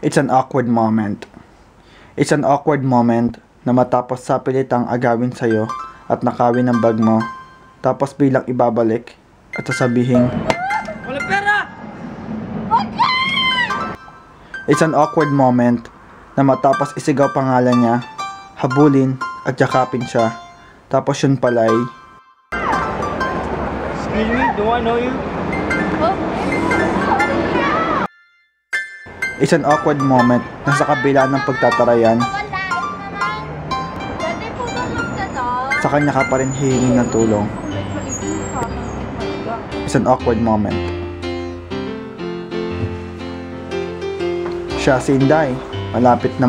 It's an awkward moment. It's an awkward moment na matapos sa pilitang agawin sa'yo at nakawin ang bag mo, tapos bilang ibabalik at sasabihin, wala pera! It's an awkward moment na matapos isigaw pangalan niya, habulin at yakapin siya, tapos yun pala'y, Excuse me, do I know you? It's an awkward moment na sa kabila ng pagtatarayan, sa kanya ka pa rin hihingi ng tulong. It's an awkward moment. Siya si Inday, malapit na